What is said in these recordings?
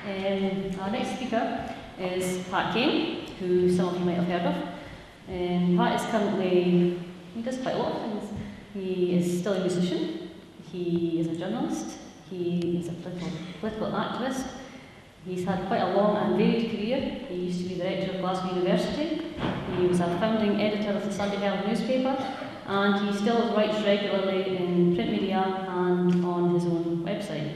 Our next speaker is Kane, who some of you might have heard of. Pat is currently, he does quite a lot of things. He is still a musician, he is a journalist, he is a political activist. He's had quite a long and varied career. He used to be the rector of Glasgow University. He was a founding editor of the Sunday Herald newspaper, and he still writes regularly in print media and on his own website.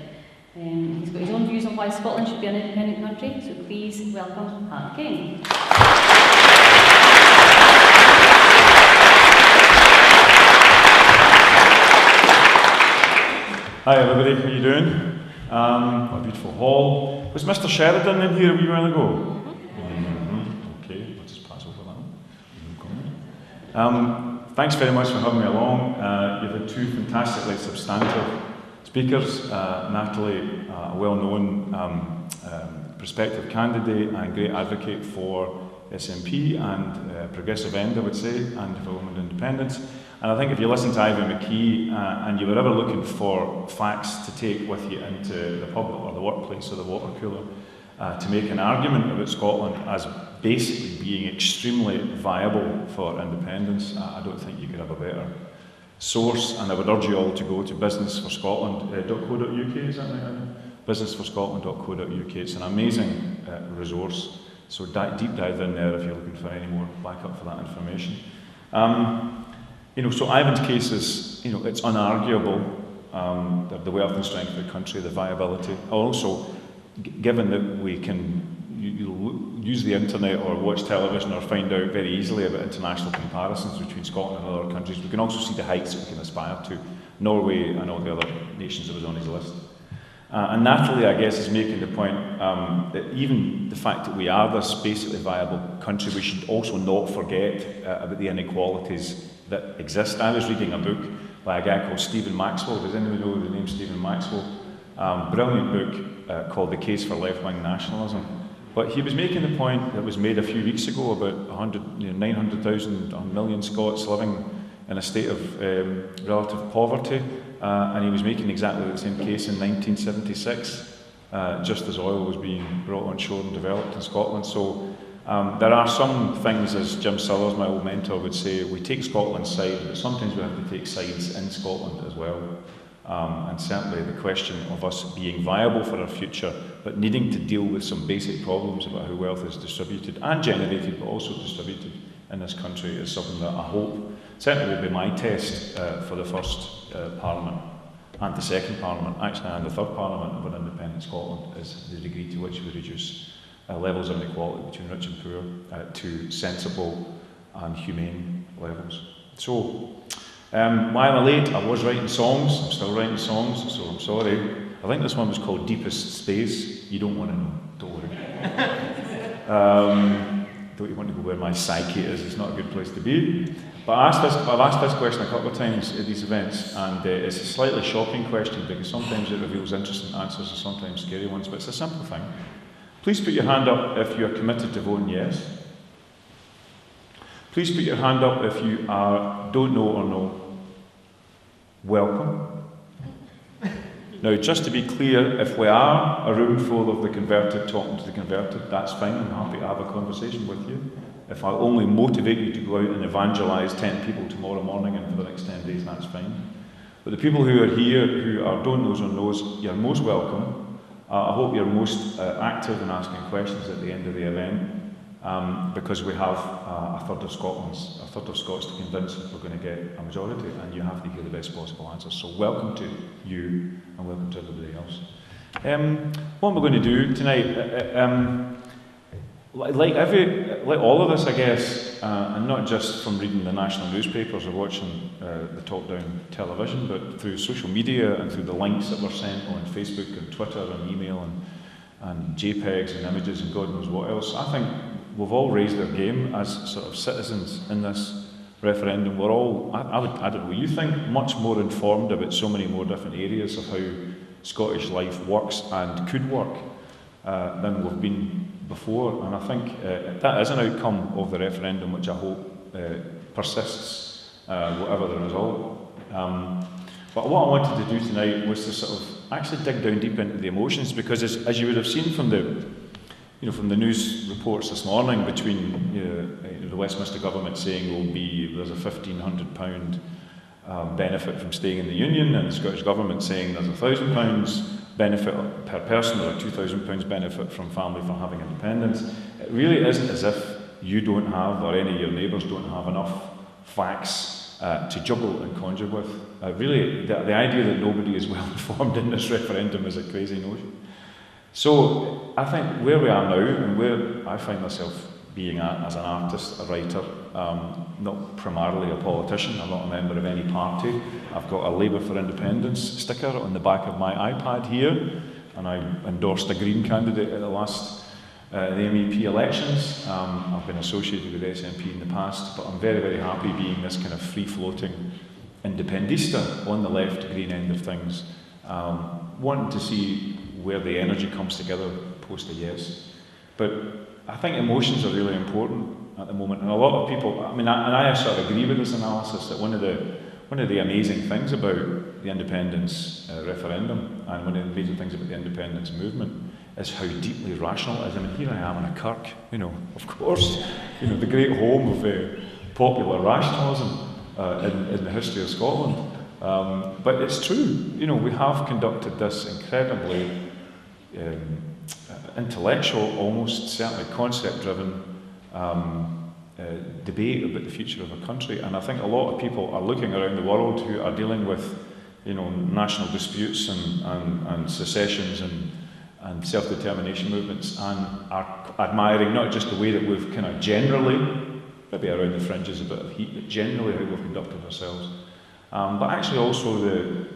He's got his own views on why Scotland should be an independent country, so please welcome Pat Kane. Hi everybody, how are you doing? What a beautiful hall. Was Mr. Sheridan in here a wee while ago? Okay, I'll just pass over that. Thanks very much for having me along. You've had two fantastically substantive speakers. Natalie, a well-known prospective candidate and great advocate for SNP and progressive end, I would say, and development independence. And I think if you listen to Ivan McKee and you were ever looking for facts to take with you into the pub or the workplace or the water cooler to make an argument about Scotland as basically being extremely viable for independence, I don't think you could have a better source. And I would urge you all to go to businessforscotland.co.uk, is that right? Businessforscotland.co.uk. It's an amazing resource. So deep dive in there if you're looking for any more backup for that information. So Ivan's case is, it's unarguable, the wealth and strength of the country, the viability. Also, given that we can use the internet or watch television or find out very easily about international comparisons between Scotland and other countries, we can also see the heights that we can aspire to. Norway and all the other nations that was on his list. And Natalie, I guess, is making the point that even the fact that we are this basically viable country, we should also not forget about the inequalities that exist. I was reading a book by a guy called Stephen Maxwell. Does anyone know the name Stephen Maxwell? Brilliant book called The Case for Left-Wing Nationalism. But he was making the point that was made a few weeks ago about 900,000, 1 million Scots living in a state of relative poverty. And he was making exactly the same case in 1976, just as oil was being brought on shore and developed in Scotland. So there are some things, as Jim Sellers, my old mentor, would say, we take Scotland's side, but sometimes we have to take sides in Scotland as well. And certainly the question of us being viable for our future, but needing to deal with some basic problems about how wealth is distributed and generated, but also distributed in this country, is something that I hope certainly will be my test for the first Parliament and the second Parliament, actually, and the third Parliament of an independent Scotland, is the degree to which we reduce levels of inequality between rich and poor to sensible and humane levels. So, why am I late? I was writing songs, I'm still writing songs, so I'm sorry. I think this one was called Deepest Space. You don't want to know, don't worry. Don't you want to go where my psyche is? It's not a good place to be. But I've asked this question a couple of times at these events, and it's a slightly shocking question because sometimes it reveals interesting answers and sometimes scary ones, but it's a simple thing. Please put your hand up if you are committed to voting yes. Please put your hand up if you don't know or know. Welcome. Now, just to be clear, if we are a room full of the converted talking to the converted, that's fine. I'm happy to have a conversation with you. If I only motivate you to go out and evangelise 10 people tomorrow morning and for the next 10 days, that's fine. But the people who are here, who are don't knows or knows, you're most welcome. I hope you're most active in asking questions at the end of the event, because we have a third of Scots to convince if we're going to get a majority, and you have to hear the best possible answers. So welcome to you, and welcome to everybody else. What we're going to do tonight, like all of us, I guess, and not just from reading the national newspapers or watching the top-down television, but through social media and through the links that were sent on Facebook and Twitter and email and JPEGs and images and God knows what else. I think we've all raised our game as sort of citizens in this referendum. We're all, I don't know, you think much more informed about so many more different areas of how Scottish life works and could work than we've been before, and I think that is an outcome of the referendum which I hope persists, whatever the result. But what I wanted to do tonight was to sort of actually dig down deep into the emotions, because as you would have seen from the from the news reports this morning, between the Westminster government saying there's a £1,500 benefit from staying in the Union, and the Scottish government saying there's a £1,000 benefit per person, or a £2,000 benefit from family for having independence. It really isn't as if you don't have, or any of your neighbours don't have, enough facts to juggle and conjure with. Really, the idea that nobody is well informed in this referendum is a crazy notion. So I think where we are now, and where I find myself being at as an artist, a writer, not primarily a politician, I'm not a member of any party. I've got a Labour for Independence sticker on the back of my iPad here, and I endorsed a Green candidate at the last the MEP elections. I've been associated with SNP in the past, but I'm very, very happy being this kind of free-floating independista on the left Green end of things, wanting to see where the energy comes together post a yes. But I think emotions are really important at the moment, and a lot of people, I sort of agree with this analysis, that one of the amazing things about the independence referendum, and one of the amazing things about the independence movement, is how deeply rational it is. Here I am in a Kirk, of course, the great home of popular rationalism in the history of Scotland. But it's true, we have conducted this incredibly intellectual, almost certainly concept-driven debate about the future of a country. And I think a lot of people are looking around the world who are dealing with, national disputes and secessions and self-determination movements, and are admiring not just the way that we've kind of generally, maybe around the fringes a bit of heat, but generally how we've conducted ourselves. But actually also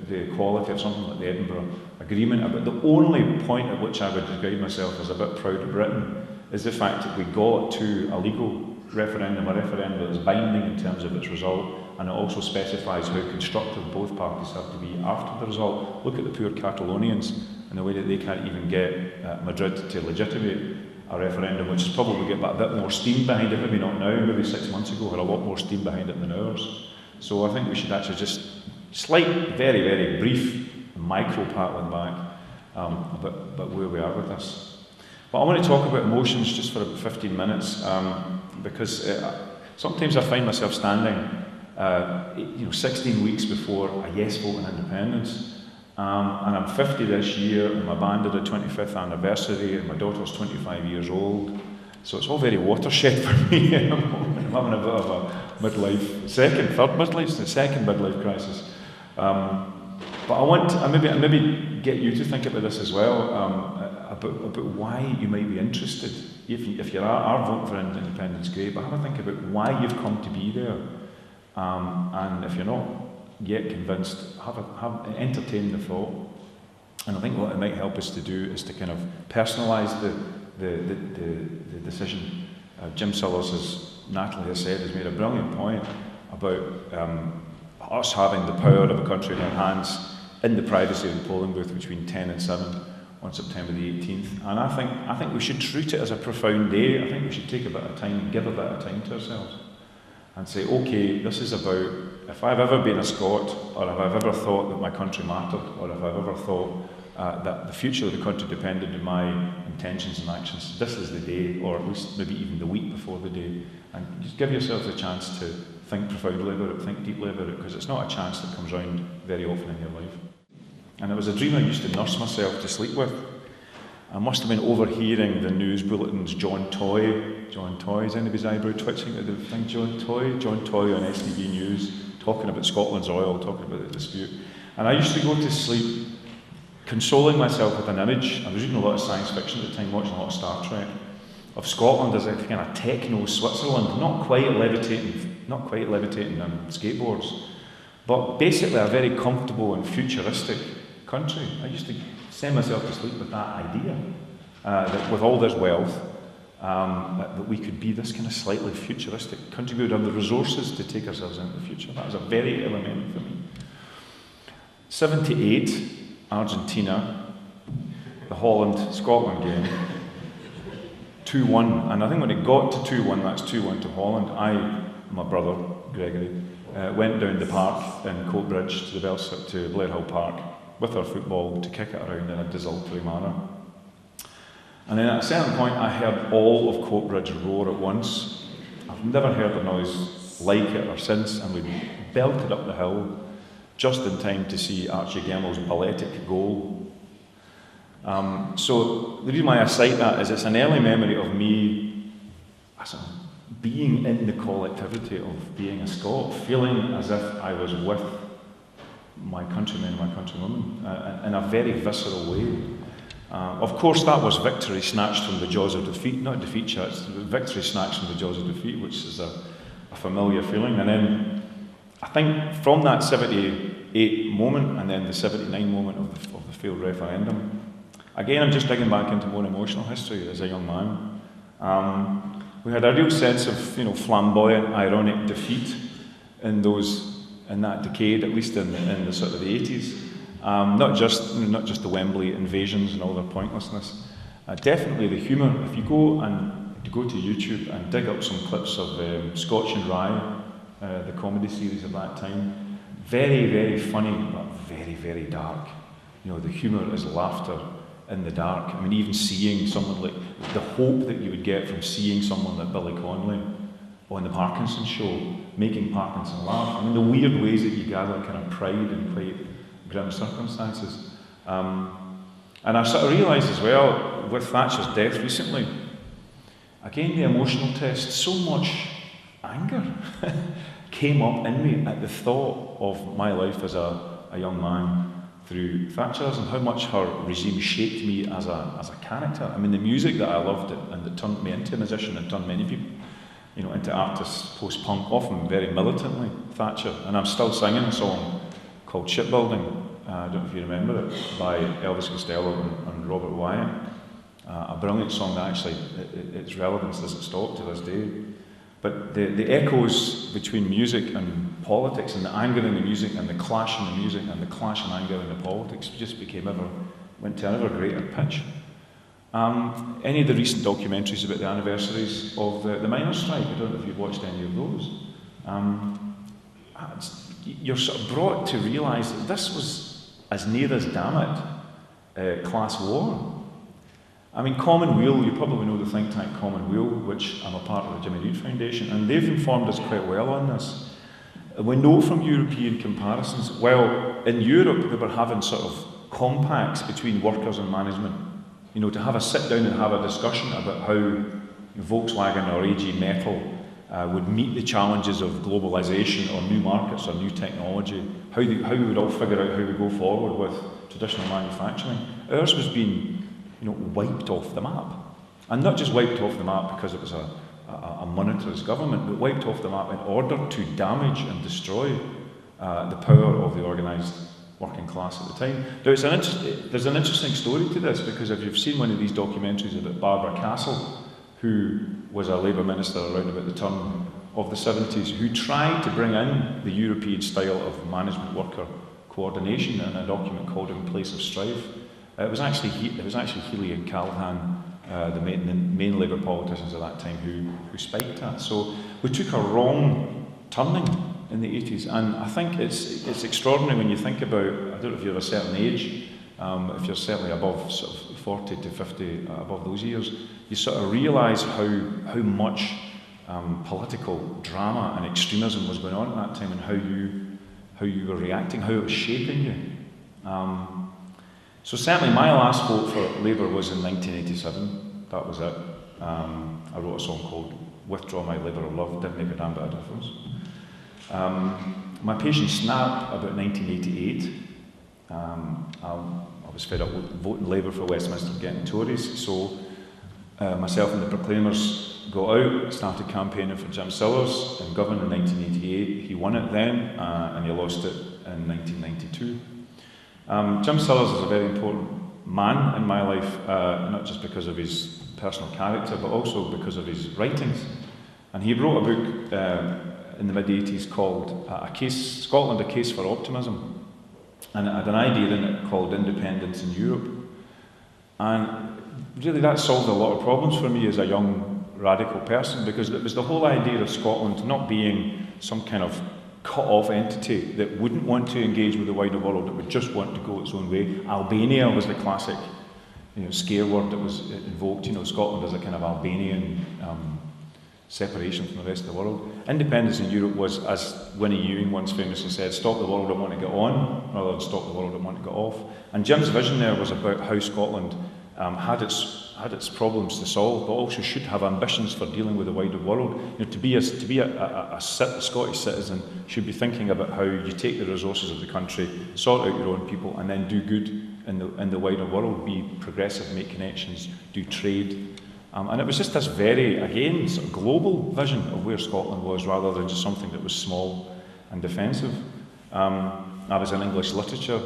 the quality of something like the Edinburgh Agreement. But the only point at which I would describe myself as a bit proud of Britain is the fact that we got to a legal referendum, a referendum that is binding in terms of its result, and it also specifies how constructive both parties have to be after the result. Look at the poor Catalonians and the way that they can't even get Madrid to legitimate a referendum, which has probably got a bit more steam behind it, maybe not now, maybe 6 months ago, had a lot more steam behind it than ours. So I think we should actually just very, very brief micro pat on the back about where we are with this. But I want to talk about emotions just for about 15 minutes, because sometimes I find myself standing 16 weeks before a yes vote on independence, and I'm 50 this year, and my band did a 25th anniversary, and my daughter's 25 years old. So it's all very watershed for me at the moment. I'm having a bit of a second midlife crisis. But I want to maybe get you to think about this as well, about why you might be interested. If you are voting for independence, great, but have a think about why you've come to be there. And if you're not yet convinced, entertain the thought. And I think what it might help us to do is to kind of personalise the decision. Jim Sellers, as Natalie has said, has made a brilliant point about us having the power of a country in our hands in the privacy of the polling booth between 10 and 7 on September the 18th. And I think we should treat it as a profound day. I think we should take a bit of time, give a bit of time to ourselves, and say, okay, this is about, if I've ever been a Scot, or if I've ever thought that my country mattered, or if I've ever thought that the future of the country depended on my intentions and actions, this is the day, or at least maybe even the week before the day. And just give yourself the chance to think profoundly about it, think deeply about it, because it's not a chance that comes round very often in your life. And it was a dream I used to nurse myself to sleep with. I must have been overhearing the news bulletins, John Toy, is anybody's eyebrow twitching at the thing, John Toy on STV News, talking about Scotland's oil, talking about the dispute. And I used to go to sleep consoling myself with an image. I was reading a lot of science fiction at the time, watching a lot of Star Trek, of Scotland as a kind of techno Switzerland, not quite levitating skateboards, but basically a very comfortable and futuristic country. I used to send myself to sleep with that idea, that with all this wealth, that we could be this kind of slightly futuristic country. We would have the resources to take ourselves into the future. That was a very element for me. 78, Argentina, the Holland-Scotland game, 2-1. And I think when it got to 2-1, that's 2-1 to Holland, my brother, Gregory, went down the park in Coatbridge to Blair Hill Park with our football to kick it around in a desultory manner. And then at a certain point I heard all of Coatbridge roar at once. I've never heard a noise like it or since, and we belted up the hill just in time to see Archie Gemmell's balletic goal. So the reason why I cite that is it's an early memory of me as being in the collectivity of being a Scot, feeling as if I was with my countrymen and my countrywomen in a very visceral way. Of course, that was victory snatched from the jaws of defeat, not defeat, it's victory snatched from the jaws of defeat, which is a familiar feeling. And then I think from that 78 moment and then the 79 moment of the failed referendum, again, I'm just digging back into more emotional history as a young man. We had a real sense of, flamboyant, ironic defeat in that decade, at least in the sort of the 80s. Not just the Wembley invasions and all their pointlessness. Definitely the humour. If you go to YouTube and dig up some clips of Scotch and Rye, the comedy series of that time, very, very funny, but very, very dark. The humour is laughter in the dark. I mean, even seeing someone like the hope that you would get from seeing someone like Billy Connolly on the Parkinson show, making Parkinson laugh. I mean, the weird ways that you gather kind of pride in quite grim circumstances. And I sort of realised as well, with Thatcher's death recently, again, the emotional test, so much anger came up in me at the thought of my life as a young man through Thatcher's and how much her regime shaped me as a character. I mean, the music that I loved and that turned me into a musician and turned many people, into artists post-punk, often very militantly, Thatcher. And I'm still singing a song called Shipbuilding, I don't know if you remember it, by Elvis Costello and Robert Wyatt. A brilliant song that actually, its relevance doesn't stop to this day. But the echoes between music and politics, and the anger in the music and the clash in the music and the clash and anger in the politics just went to an ever greater pitch. Any of the recent documentaries about the anniversaries of the miners' strike, I don't know if you've watched any of those. You're sort of brought to realise that this was, as near as damn it, class war. I mean, Commonweal, you probably know the think tank Commonweal, which I'm a part of the Jimmy Reid Foundation, and they've informed us quite well on this. We know from European comparisons, well, in Europe they were having sort of compacts between workers and management, to have a sit down and have a discussion about how Volkswagen or AG Metal would meet the challenges of globalisation or new markets or new technology, how we would all figure out how we go forward with traditional manufacturing. Ours was being wiped off the map. And not just wiped off the map because it was a monetarist government, but wiped off the map in order to damage and destroy the power of the organised working class at the time. Now, there's an interesting story to this, because if you've seen one of these documentaries about Barbara Castle, who was a Labour minister around about the turn of the 70s, who tried to bring in the European style of management-worker coordination in a document called In Place of Strife. It was actually Healy and Callaghan, the main Labour politicians at that time, who spiked that. So we took a wrong turning in the 80s, and I think it's extraordinary when you think about, I don't know if you're a certain age, if you're certainly above sort of 40 to 50, above those years, you sort of realise how much political drama and extremism was going on at that time, and how you were reacting, how it was shaping you. So certainly my last vote for Labour was in 1987. That was it. I wrote a song called Withdraw My Labour of Love. Didn't make a damn bit of difference. My patient snapped about 1988. I was fed up with voting Labour for Westminster getting Tories, so myself and the Proclaimers got out, started campaigning for Jim Sillars in Govan in 1988. He won it then, and he lost it in 1992. Jim Sillars is a very important man in my life, not just because of his personal character, but also because of his writings. And he wrote a book in the mid-80s called Scotland, A Case for Optimism. And it had an idea in it called Independence in Europe. And really that solved a lot of problems for me as a young radical person, because it was the whole idea of Scotland not being some kind of cut-off entity that wouldn't want to engage with the wider world, that would just want to go its own way. Albania was the classic, scare word that was invoked. Scotland as a kind of Albanian separation from the rest of the world. Independence in Europe was, as Winnie Ewing once famously said, stop the world and want to get on, rather than stop the world and want to get off. And Jim's vision there was about how Scotland had its problems to solve, but also should have ambitions for dealing with the wider world. To be a Scottish citizen should be thinking about how you take the resources of the country, sort out your own people, and then do good in the wider world. Be progressive, make connections, do trade. And it was just this very, again, sort of global vision of where Scotland was, rather than just something that was small and defensive. I was in English literature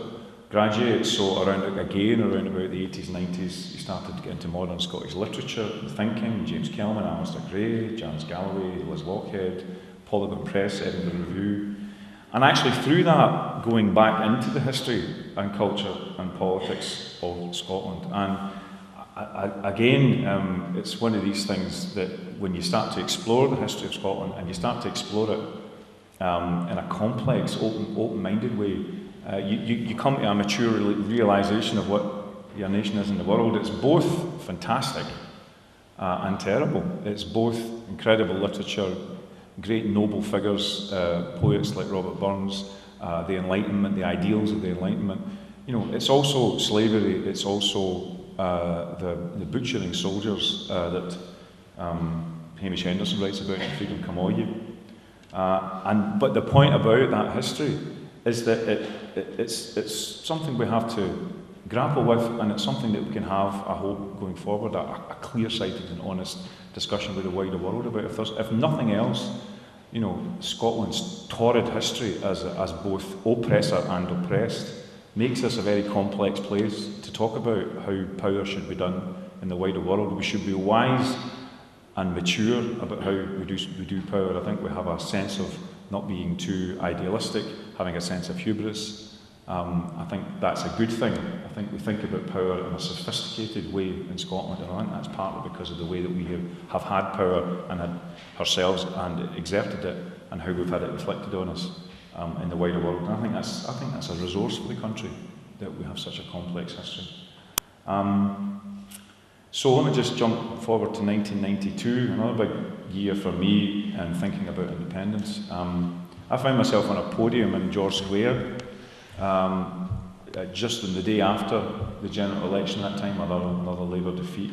graduate, so around about the 80s, 90s, you started to get into modern Scottish literature and thinking. James Kelman, Alistair Gray, James Galloway, Liz Lockhead, Polygon Press, Edinburgh Review. And actually through that, going back into the history and culture and politics of Scotland. And again, it's one of these things that when you start to explore the history of Scotland and you start to explore it in a complex, open-minded way, you come to a mature realisation of what your nation is in the world. It's both fantastic and terrible. It's both incredible literature, great noble figures, poets like Robert Burns, the Enlightenment, the ideals of the Enlightenment. It's also slavery, it's also the butchering soldiers that Hamish Henderson writes about in Freedom Come All Ye. But the point about that history is that it's something we have to grapple with, and it's something that we can have, I hope, going forward, a clear-sighted and honest discussion with the wider world about. If nothing else, Scotland's torrid history as both oppressor and oppressed makes this a very complex place to talk about how power should be done in the wider world. We should be wise and mature about how we do power. I think we have a sense of not being too idealistic, having a sense of hubris. I think that's a good thing. I think we think about power in a sophisticated way in Scotland, and I think that's partly because of the way that we have had power and had ourselves and exerted it, and how we've had it reflected on us in the wider world. And I think that's a resource for the country, that we have such a complex history. So let me just jump forward to 1992, another big year for me in thinking about independence. I found myself on a podium in George Square just on the day after the general election that time, another Labour defeat.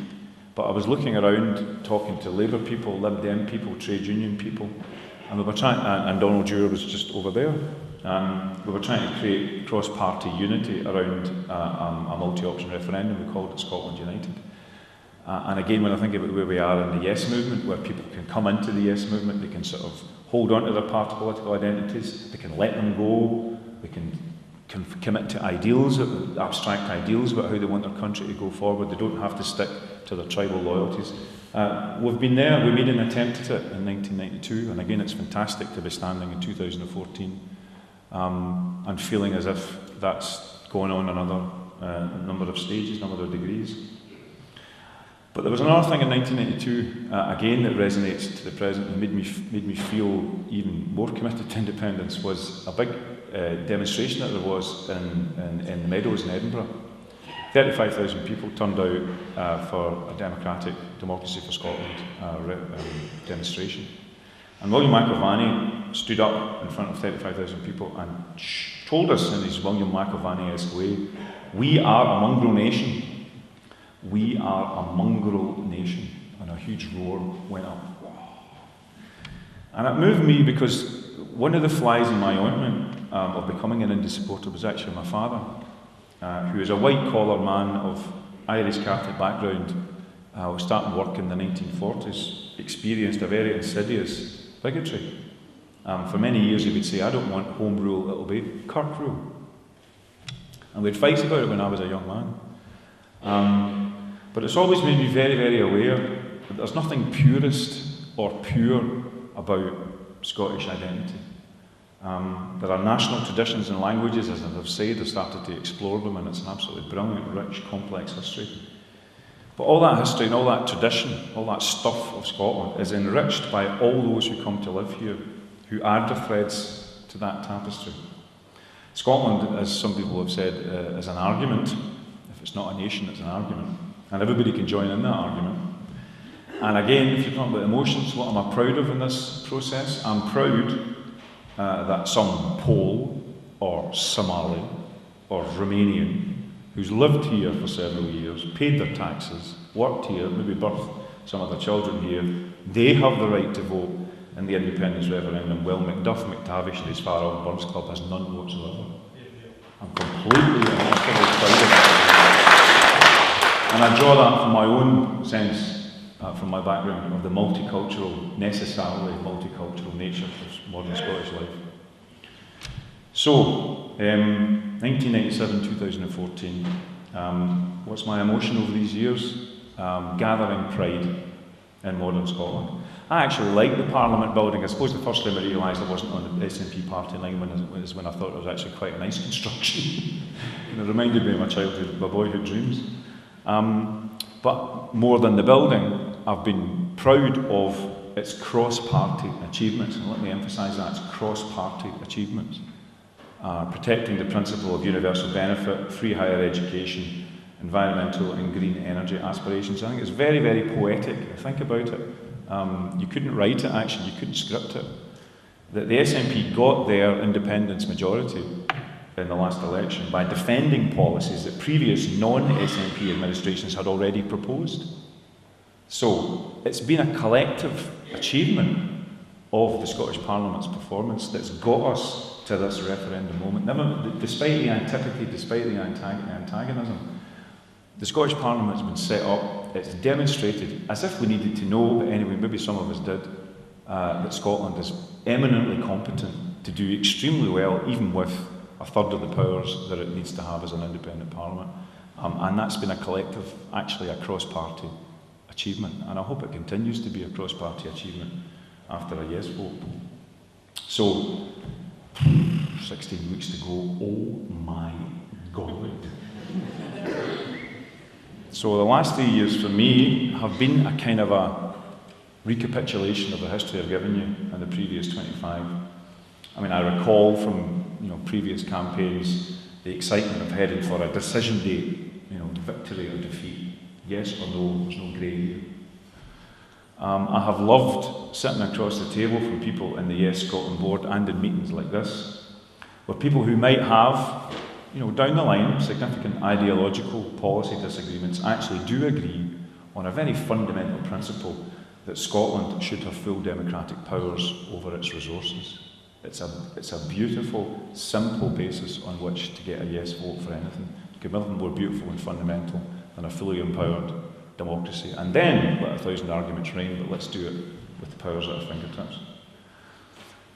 But I was looking around, talking to Labour people, Lib Dem people, trade union people, and we were trying, and Donald Dewar was just over there. We were trying to create cross-party unity around a multi-option referendum. We called it Scotland United. And again, when I think about where we are in the Yes movement, where people can come into the Yes movement, they can sort of hold on to their party political identities, they can let them go, they can commit to ideals, abstract ideals about how they want their country to go forward. They don't have to stick to their tribal loyalties. We've been there, we made an attempt at it in 1992, and again it's fantastic to be standing in 2014 and feeling as if that's going on another number of stages, number of degrees. But there was another thing in 1992, again that resonates to the present and made me feel even more committed to independence, was a big demonstration that there was in the Meadows in Edinburgh. 35,000 people turned out for a democratic Democracy for Scotland demonstration. And William McIlvanney stood up in front of 35,000 people and told us in his William McIlvanney-esque way, "We are a mongrel nation. We are a mongrel nation." And a huge roar went up. And it moved me because one of the flies in my ointment of becoming an Indie supporter was actually my father, who is a white-collar man of Irish Catholic background, was starting work in the 1940s, experienced a very insidious bigotry. For many years he would say, "I don't want home rule, it'll be Kirk rule." And we'd fight about it when I was a young man. But it's always made me very, very aware that there's nothing purist or pure about Scottish identity. There are national traditions and languages, as I've said, I've started to explore them, and it's an absolutely brilliant, rich, complex history. But all that history and all that tradition, all that stuff of Scotland is enriched by all those who come to live here, who add their threads to that tapestry. Scotland, as some people have said, is an argument. If it's not a nation, it's an argument. And everybody can join in that argument. And again, if you're talking about emotions, what am I proud of in this process? I'm proud that some Pole or Somali or Romanian who's lived here for several years, paid their taxes, worked here, maybe birthed some of their children here, they have the right to vote in the independence referendum. Well, Macduff, McTavish and his far off Burns Club has none whatsoever. I'm completely and utterly proud of that. And I draw that from my own sense, from my background of the necessarily multicultural nature of modern Scottish life. So, 1997-2014, what's my emotion over these years? Gathering pride in modern Scotland. I actually like the Parliament building. I suppose the first time I realised I wasn't on the SNP party line was when I thought it was actually quite a nice construction. And it reminded me of my childhood, my boyhood dreams. But more than the building, I've been proud of its cross-party achievements. And let me emphasise that, it's cross-party achievements. Protecting the principle of universal benefit, free higher education, environmental and green energy aspirations. I think it's very, very poetic. Think about it. You couldn't write it, actually, you couldn't script it. That the SNP got their independence majority in the last election by defending policies that previous non-SNP administrations had already proposed. So it's been a collective achievement of the Scottish Parliament's performance that's got us to this referendum moment. Despite the antipathy, despite the antagonism, the Scottish Parliament has been set up, it's demonstrated, as if we needed to know, but anyway, maybe some of us did, that Scotland is eminently competent to do extremely well, even with a third of the powers that it needs to have as an independent Parliament. And that's been a collective, actually a cross-party achievement. And I hope it continues to be a cross-party achievement after a yes vote. So, 16 weeks to go, oh my God. So the last 3 years for me have been a kind of a recapitulation of the history I've given you in the previous 25. I mean, I recall from previous campaigns the excitement of heading for a decision date, victory or defeat, yes or no, there's no grey here. I have loved sitting across the table from people in the Yes Scotland board and in meetings like this, with people who might have, down the line, significant ideological policy disagreements, actually do agree on a very fundamental principle that Scotland should have full democratic powers over its resources. It's a beautiful, simple basis on which to get a yes vote for anything. It could be nothing more beautiful and fundamental than a fully empowered democracy. And then let 1,000 arguments reign, but let's do it with the powers at our fingertips.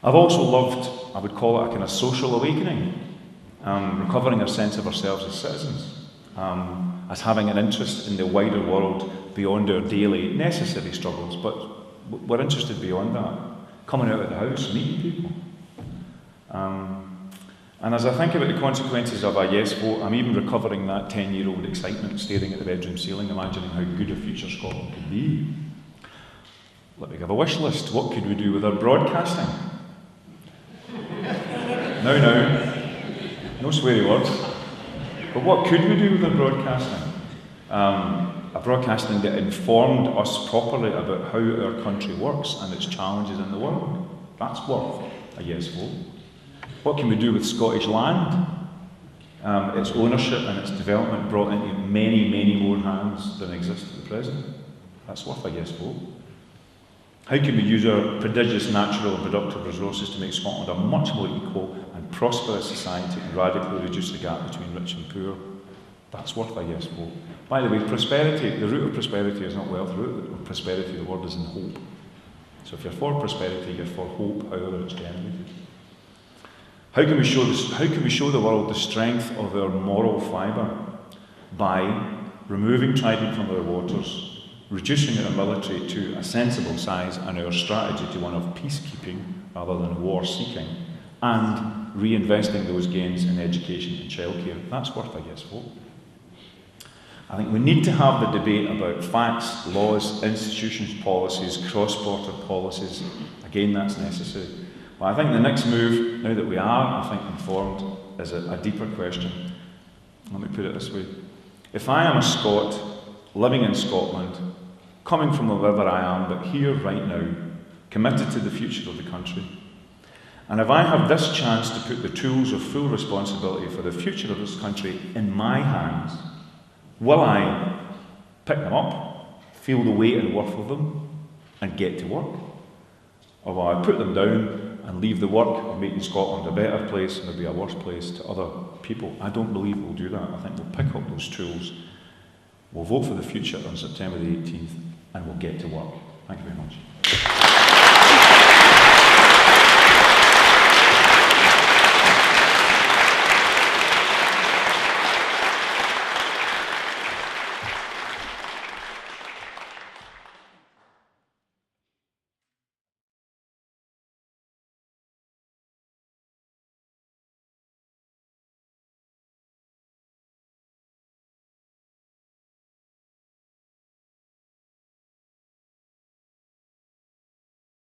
I've also loved, I would call it a kind of social awakening, recovering our sense of ourselves as citizens, as having an interest in the wider world beyond our daily necessary struggles, but we're interested beyond that, coming out of the house, meeting people. And as I think about the consequences of a yes vote, I'm even recovering that 10-year-old excitement, staring at the bedroom ceiling, imagining how good a future Scotland could be. Let me give a wish list. What could we do with our broadcasting? No, no sweary words. But what could we do with our broadcasting? A broadcasting that informed us properly about how our country works and its challenges in the world. That's worth a yes vote. What can we do with Scottish land? Its ownership and its development brought into many, many more hands than exist at the present. That's worth a yes vote. How can we use our prodigious natural and productive resources to make Scotland a much more equal and prosperous society and radically reduce the gap between rich and poor? That's worth a yes vote. By the way, prosperity, the root of prosperity is not wealth. The root of prosperity, the word is in hope. So if you're for prosperity, you're for hope, however it's generated. How can we show the world the strength of our moral fibre? By removing Trident from our waters, reducing our military to a sensible size and our strategy to one of peacekeeping rather than war-seeking, and reinvesting those gains in education and childcare. That's worth a yes vote. I think we need to have the debate about facts, laws, institutions, policies, cross-border policies. Again, that's necessary. But I think the next move, now that we are, I think, informed, is a deeper question. Let me put it this way. If I am a Scot, living in Scotland, coming from wherever I am, but here right now, committed to the future of the country, and if I have this chance to put the tools of full responsibility for the future of this country in my hands, will I pick them up, feel the weight and worth of them, and get to work? Or will I put them down and leave the work of making Scotland a better place and maybe a worse place to other people? I don't believe we'll do that. I think we'll pick up those tools, we'll vote for the future on September the 18th, and we'll get to work. Thank you very much.